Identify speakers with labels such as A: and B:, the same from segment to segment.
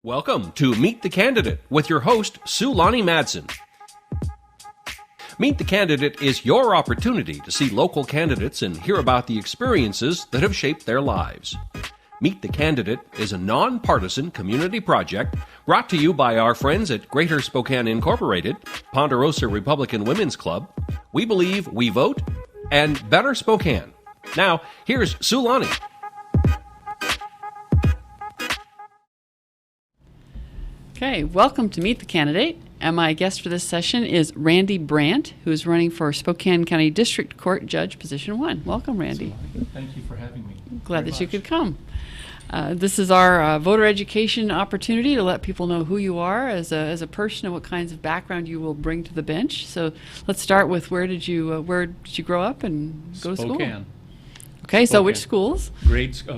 A: Welcome to Meet the Candidate with your host, Sue Lonnie Madsen. Meet the Candidate is your opportunity to see local candidates and hear about the experiences that have shaped their lives. Meet the Candidate is a nonpartisan community project brought to you by our friends at Greater Spokane Incorporated, Ponderosa Republican Women's Club, We Believe, We Vote, and Better Spokane. Now, here's Sue Lonnie.
B: Okay, welcome to Meet the Candidate. And my guest for this session is Randy Brandt, who is running for Spokane County District Court Judge, Position 1. Welcome, Randy.
C: Thank you for having me.
B: Glad that you could come. This is our voter education opportunity to let people know who you are as a person and what kinds of background you will bring to the bench. So let's start with where did you grow up and go to school?
C: Spokane.
B: Okay, so
C: Spokane.
B: which schools?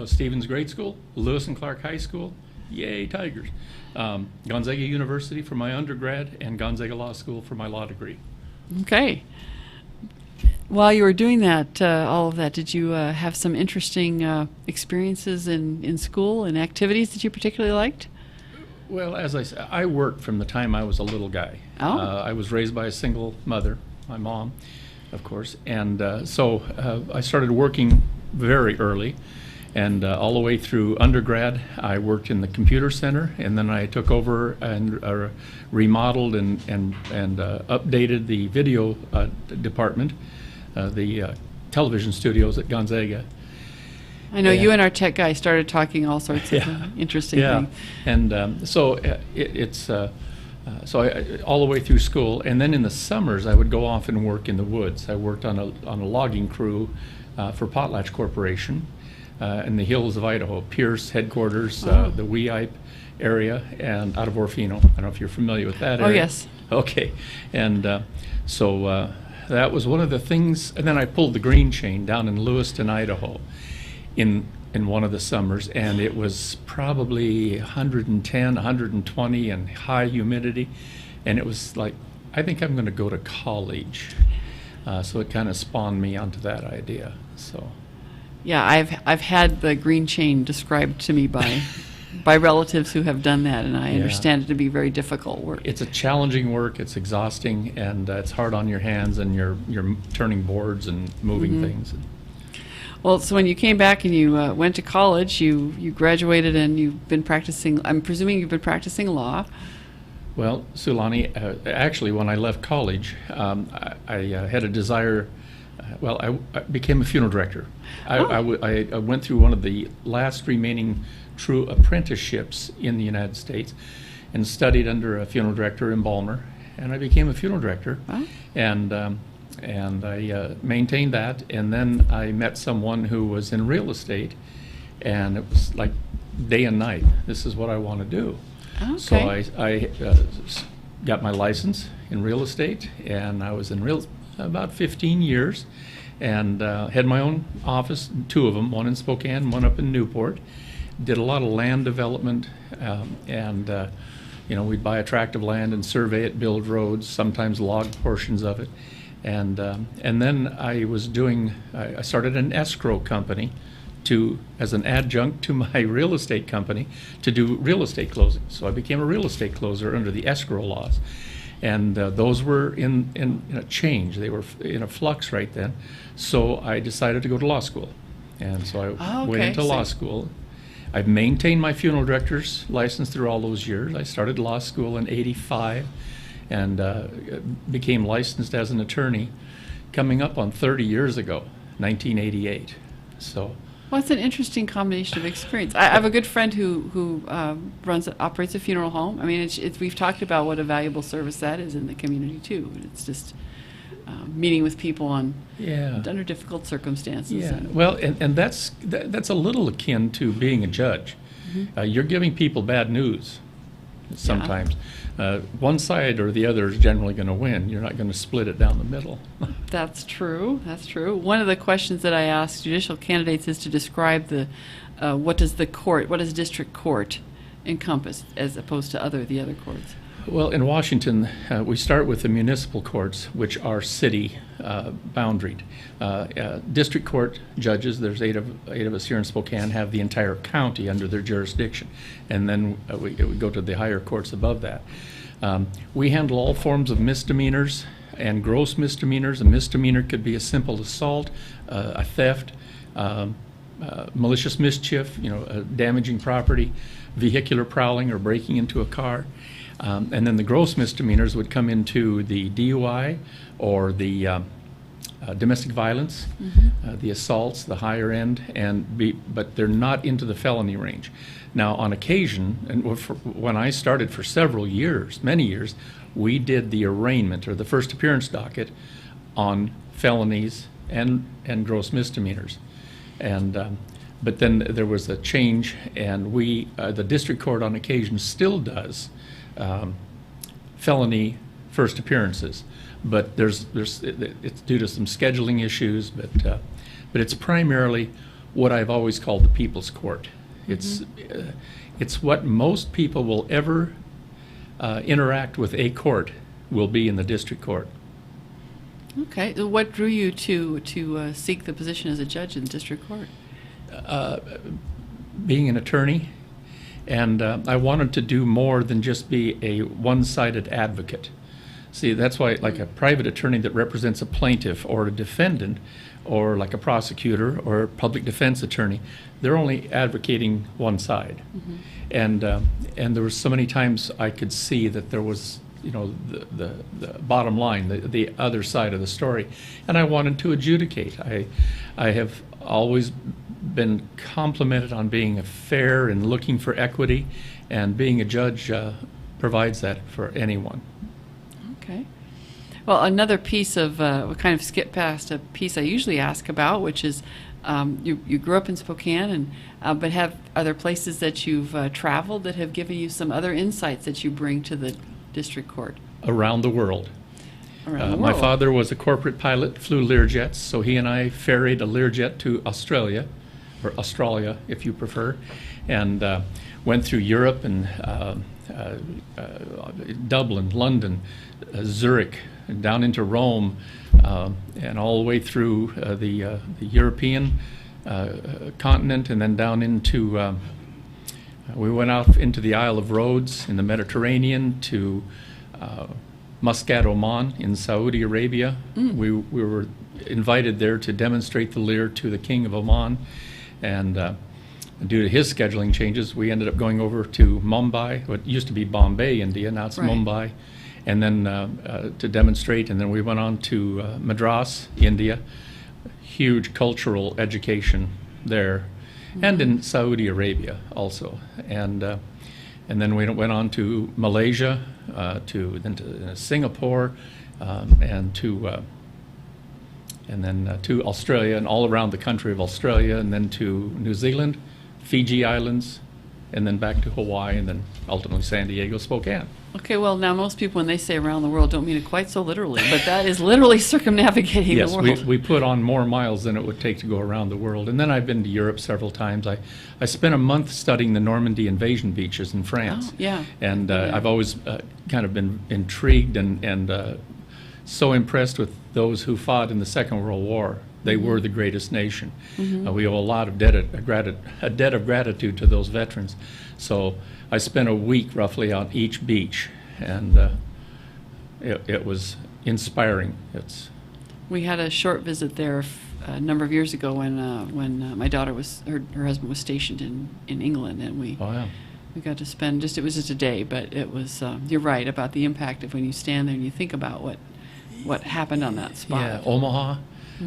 C: Stevens Grade School, Lewis and Clark High School, yay Tigers. Gonzaga University for my undergrad, and Gonzaga Law School for my law degree.
B: Okay. While you were doing that, all of that, did you have some interesting experiences in school and activities that you particularly liked?
C: Well, as I said, I worked from the time I was a little guy.
B: Oh.
C: I was raised by a single mother, my mom, of course, and so I started working very early. And all the way through undergrad, I worked in the computer center, and then I took over and remodeled and updated the video department, the television studios at Gonzaga.
B: I know you and our tech guy started talking all sorts of interesting things.
C: And so all the way through school, and then in the summers I would go off and work in the woods. I worked on a logging crew for Potlatch Corporation. In the hills of Idaho, Pierce headquarters, the Weippe area, and out of Orfino. I don't know if you're familiar with that area.
B: Oh, yes.
C: Okay. And so that was one of the things. And then I pulled the green chain down in Lewiston, Idaho in one of the summers, and it was probably 110, 120 and high humidity. And it was like, I think I'm going to go to college. So it kind of spawned me onto that idea. So.
B: Yeah, I've had the green chain described to me by relatives who have done that, and I understand it to be very difficult work.
C: It's a challenging work. It's exhausting, and it's hard on your hands, and you're turning boards and moving things.
B: Well, so when you came back and you went to college, you graduated and you've been practicing. I'm presuming you've been practicing law.
C: Well, Sue Lonnie, actually, when I left college, I had a desire. I became a funeral director. I went through one of the last remaining true apprenticeships in the United States and studied under a funeral director, embalmer, and I became a funeral director.
B: Wow.
C: And I maintained that, and then I met someone who was in real estate, and it was like day and night. This is what I want to do.
B: Okay.
C: So I got my license in real estate, and I was in about 15 years, and had my own office, two of them, one in Spokane, one up in Newport. Did a lot of land development, and we'd buy a tract of land and survey it, build roads, sometimes log portions of it, and then I started an escrow company as an adjunct to my real estate company to do real estate closing. So I became a real estate closer under the escrow laws. And those were in a change. They were in a flux right then. So I decided to go to law school. And so I went into law school. I've maintained my funeral director's license through all those years. I started law school in '85 and became licensed as an attorney coming up on 30 years ago, 1988. So.
B: Well, it's an interesting combination of experience. I have a good friend who operates a funeral home. I mean, we've talked about what a valuable service that is in the community too. It's just meeting with people under difficult circumstances.
C: Yeah. Well, and that's a little akin to being a judge. Mm-hmm. You're giving people bad news sometimes. One side or the other is generally going to win. You're not going to split it down the middle.
B: That's true. That's true. One of the questions that I ask judicial candidates is to describe what does district court encompass as opposed to the other courts?
C: Well, in Washington, we start with the municipal courts, which are city boundaried. District court judges, there's eight of us here in Spokane, have the entire county under their jurisdiction. And then we go to the higher courts above that. We handle all forms of misdemeanors and gross misdemeanors. A misdemeanor could be a simple assault, a theft, malicious mischief, damaging property, vehicular prowling or breaking into a car. And then the gross misdemeanors would come into the DUI or the domestic violence, the assaults, the higher end, but they're not into the felony range. Now, on occasion, and when I started for several years, many years, we did the arraignment or the first appearance docket on felonies and gross misdemeanors. And but then there was a change, and the district court on occasion still does felony first appearances, but it's due to some scheduling issues, but it's primarily what I've always called the people's court. It's what most people will ever interact with a court will be in the district court.
B: Okay. So what drew you to seek the position as a judge in the district court?
C: Being an attorney, and I wanted to do more than just be a one-sided advocate. See, that's why, like a private attorney that represents a plaintiff or a defendant, or like a prosecutor or a public defense attorney, they're only advocating one side. And there were so many times I could see that there was, the bottom line, the other side of the story, and I wanted to adjudicate. I have always been complimented on being fair and looking for equity, and being a judge provides that for anyone.
B: Okay. Well, another piece of, we'll kind of skip past a piece I usually ask about, which is you grew up in Spokane, but are there places that you've traveled that have given you some other insights that you bring to the district court?
C: Around the world.
B: Around the world.
C: My father was a corporate pilot, flew Learjets, so he and I ferried a Learjet to Australia, or Australia if you prefer, and went through Europe and Dublin, London, Zurich, down into Rome, and all the way through the European continent, and then down into, we went out into the Isle of Rhodes in the Mediterranean, to Muscat, Oman in Saudi Arabia. We were invited there to demonstrate the Lear to the King of Oman, and due to his scheduling changes, we ended up going over to Mumbai, what used to be Bombay, India, now it's
B: Right.
C: Mumbai, and then to demonstrate, and then we went on to Madras, India. Huge cultural education there, and in Saudi Arabia also, and then we went on to Malaysia, to Singapore, and then to Australia, and all around the country of Australia, and then to New Zealand, Fiji Islands, and then back to Hawaii, and then ultimately San Diego, Spokane.
B: Okay, well, now most people, when they say around the world, don't mean it quite so literally, but that is literally circumnavigating
C: Yes,
B: the world.
C: we put on more miles than it would take to go around the world. And then I've been to Europe several times. I spent a month studying the Normandy invasion beaches in France.
B: Oh, yeah.
C: And
B: Yeah.
C: I've always kind of been intrigued and so impressed with those who fought in the Second World War. They were the greatest nation. We owe a lot of debt of gratitude to those veterans. So I spent a week roughly on each beach, and it was inspiring.
B: We had a short visit there a number of years ago when my daughter her husband was stationed in England, and we got to spend it was just a day, but it was you're right about the impact of when you stand there and you think about what happened on that spot.
C: Yeah, Omaha.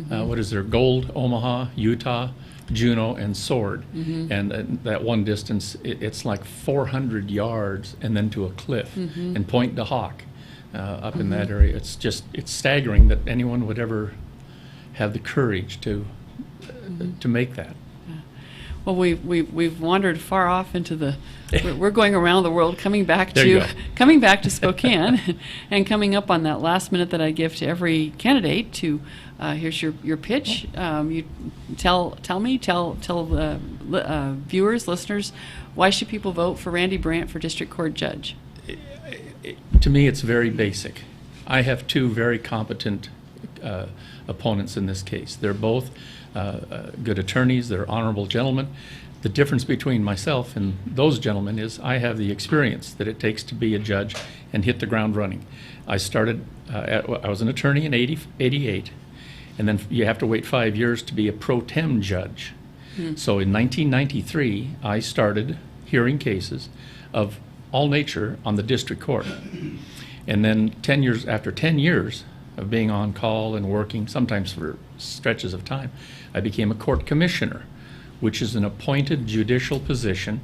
C: What is there? Gold, Omaha, Utah, Juneau, and Sword. And that one distance, it's like 400 yards and then to a cliff. And Point de Hoc up in that area. It's staggering that anyone would ever have the courage to make that.
B: Well, we've wandered far off into the. We're going around the world, coming back
C: There
B: to Spokane, and coming up on that last minute that I give to every candidate. To here's your pitch. You tell the viewers, listeners, why should people vote for Randy Brandt for District Court Judge?
C: To me, it's very basic. I have two very competent opponents in this case. They're both good attorneys. They're honorable gentlemen. The difference between myself and those gentlemen is I have the experience that it takes to be a judge and hit the ground running. I started, I was an attorney in 88, and then you have to wait 5 years to be a pro tem judge. So in 1993, I started hearing cases of all nature on the district court. And then after 10 years of being on call and working, sometimes for stretches of time, I became a court commissioner, which is an appointed judicial position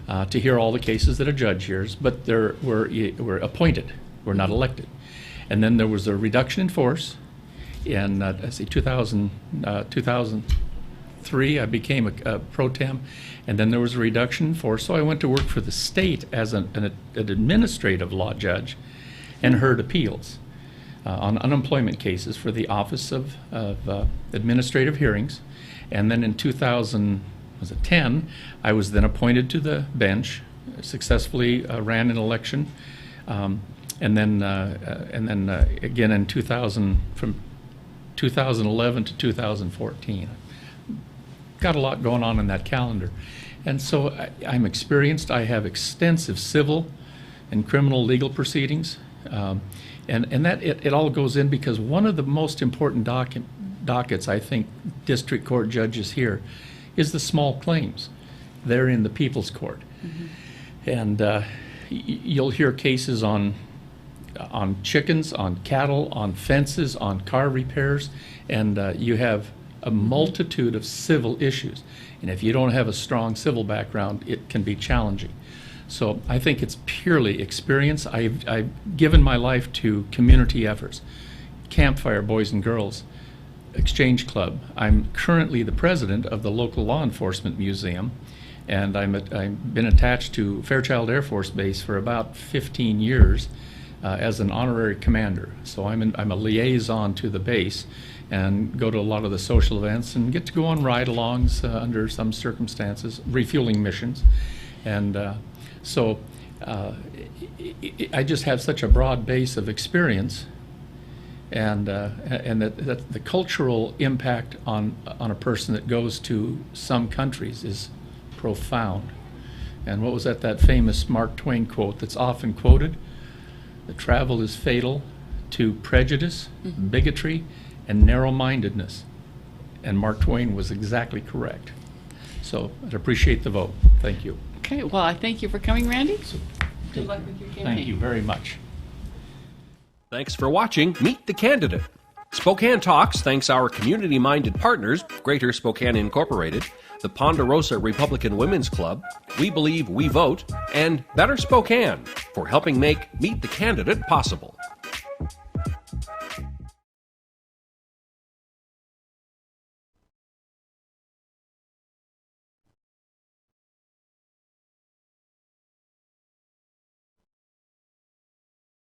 C: to hear all the cases that a judge hears, but we're appointed, we're not elected. And then there was a reduction in force. In 2003, I became a pro tem, and then there was a reduction in force, so I went to work for the state as an administrative law judge and heard appeals on unemployment cases for the Office of Administrative Hearings. And then in 2010, I was then appointed to the bench, successfully ran an election, and then again in 2000, from 2011 to 2014. Got a lot going on in that calendar. And so I'm experienced. I have extensive civil and criminal legal proceedings. And that it all goes in because one of the most important dockets I think district court judges hear is the small claims. They're in the people's court. And you'll hear cases on chickens, on cattle, on fences, on car repairs, and you have a multitude of civil issues. And if you don't have a strong civil background, it can be challenging. So I think it's purely experience. I've given my life to community efforts, Campfire Boys and Girls, Exchange Club. I'm currently the president of the local law enforcement museum, and I've been attached to Fairchild Air Force Base for about 15 years as an honorary commander. So I'm a liaison to the base and go to a lot of the social events and get to go on ride-alongs under some circumstances, refueling missions. And so I just have such a broad base of experience, and that the cultural impact on a person that goes to some countries is profound. And what was that famous Mark Twain quote that's often quoted? The travel is fatal to prejudice, bigotry, and narrow-mindedness. And Mark Twain was exactly correct. So I'd appreciate the vote. Thank you.
B: Okay, well, I thank you for coming, Randy. Good luck with your campaign.
C: Thank you very much.
A: Thanks for watching Meet the Candidate. Spokane Talks thanks our community-minded partners, Greater Spokane Incorporated, the Ponderosa Republican Women's Club, We Believe We Vote, and Better Spokane for helping make Meet the Candidate possible.